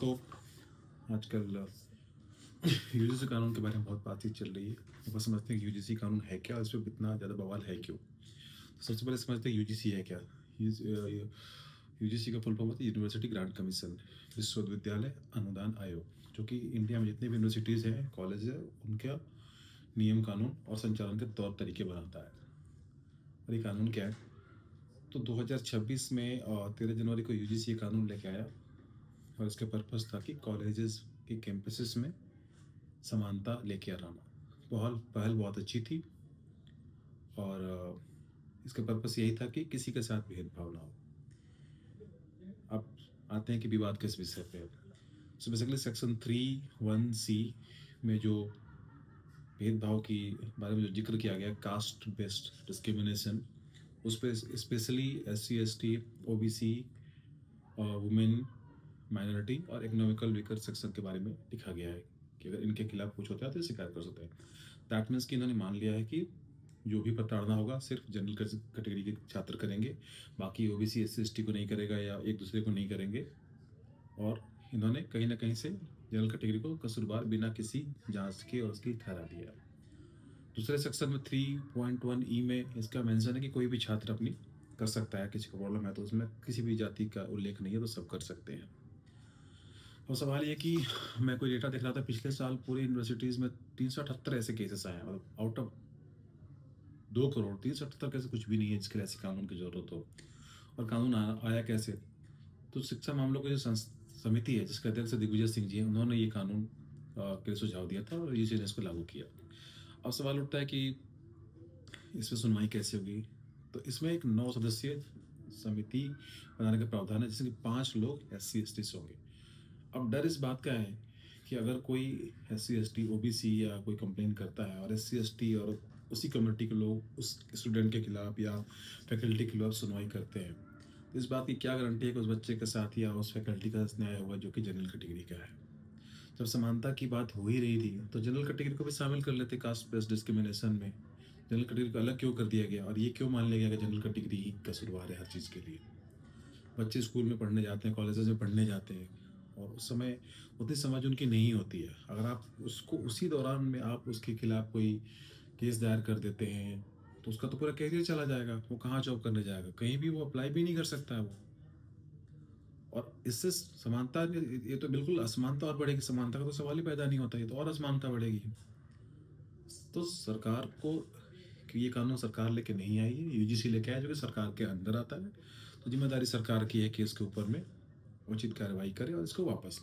दोस्तों, आजकल यूजीसी कानून के बारे में बहुत बातचीत चल रही है। वो समझते हैं कि यूजीसी कानून है क्या और इस पे इतना ज़्यादा बवाल है क्यों? तो सबसे पहले समझते हैं यूजीसी है क्या? यूजीसी का फुल फॉर्म होता है यूनिवर्सिटी ग्रांट कमीशन, विश्वविद्यालय अनुदान आयोग, जो कि इंडिया में जितनी भी यूनिवर्सिटीज़ हैं, कॉलेज है, उनका नियम कानून और संचालन के तौर तरीके बनाता है। और ये कानून क्या है? तो 2026 में 13 जनवरी को यूजीसी ये कानून लेके आया और इसका पर्पस था कि कॉलेजेस के कैंपसेस में समानता लेके आना। पहल पहल बहुत अच्छी थी और इसका पर्पस यही था कि किसी के साथ भेदभाव ना हो। अब आते हैं कि विवाद किस विषय पे है। सो बेसिकली सेक्शन 3(1)(c) में जो भेदभाव की बारे में जो जिक्र किया गया, कास्ट बेस्ड डिस्क्रिमिनेशन, उस पे specially SC ST OBC women minority और इकोनॉमिकल वीकर सेक्शन के बारे में लिखा गया है कि अगर इनके खिलाफ कुछ होता है तो ये शिकायत कर सकते हैं। दैट मीन्स कि इन्होंने मान लिया है कि जो भी प्रताड़ना होगा सिर्फ जनरल कैटेगरी के छात्र करेंगे, बाकी OBC SC ST को नहीं करेगा या एक दूसरे को नहीं करेंगे। और इन्होंने कहीं ना कहीं से जनरल कैटेगरी को कसूरवार बिना किसी जांच के और उसकी ठहरा दिया। दूसरे सेक्शन में 3.1E में इसका मेंशन है कि कोई भी छात्र अपनी कर सकता है, किसी को प्रॉब्लम है तो उसमें किसी भी जाति का उल्लेख नहीं है, तो सब कर सकते हैं। और सवाल ये कि मैं कोई डेटा देख रहा था, पिछले साल पूरी यूनिवर्सिटीज़ में 378 ऐसे केसेस आए हैं, मतलब आउट ऑफ 2 करोड़ 378 कैसे कुछ भी नहीं है जिसके लिए ऐसे कानून की ज़रूरत हो। और कानून आया कैसे? तो शिक्षा मामलों की जो समिति है जिसके अध्यक्ष दिग्विजय सिंह जी हैं, उन्होंने ये कानून के लिए सुझाव दिया था और यूजीसी ने इसको लागू किया। अब सवाल उठता है कि इस पर सुनवाई कैसे होगी? तो इसमें एक 9 सदस्यीय समिति बनाने का प्रावधान है, जिसमें 5 लोग SC ST से होंगे। अब डर इस बात का है कि अगर कोई SC ST OBC या कोई कंप्लेन करता है और SC ST और उसी कम्युनिटी के लोग उस स्टूडेंट के खिलाफ या फैकल्टी के खिलाफ सुनवाई करते हैं, तो इस बात की क्या गारंटी है कि उस बच्चे के साथ या उस फैकल्टी का न्याय होगा जो कि जनरल कैटेगरी का है? जब समानता की बात हो ही रही थी तो जनरल कैटेगरी को भी शामिल कर लेते कास्ट बेस्ड डिस्क्रिमिनेशन में। जनरल कैटेगरी को अलग क्यों कर दिया गया और ये क्यों मान लिया गया कि जनरल कैटेगरी ही कसूरवार है हर चीज़ के लिए? बच्चे स्कूल में पढ़ने जाते हैं, कॉलेजेस में पढ़ने जाते हैं और उस समय उतनी समझ उनकी नहीं होती है। अगर आप उसको उसी दौरान में आप उसके खिलाफ कोई केस दायर कर देते हैं तो उसका तो पूरा करियर चला जाएगा। वो कहाँ जॉब करने जाएगा? कहीं भी वो अप्लाई भी नहीं कर सकता है वो। और इससे समानता, ये तो बिल्कुल असमानता और बढ़ेगी, समानता का तो सवाल ही पैदा नहीं होता, ये तो और असमानता बढ़ेगी। तो सरकार को कि ये कानून सरकार लेके नहीं आई है, यूजीसी लेके आया जो कि सरकार के अंदर आता है। तो जिम्मेदारी सरकार की है कि इसके ऊपर में उचित कार्रवाई करे और इसको वापस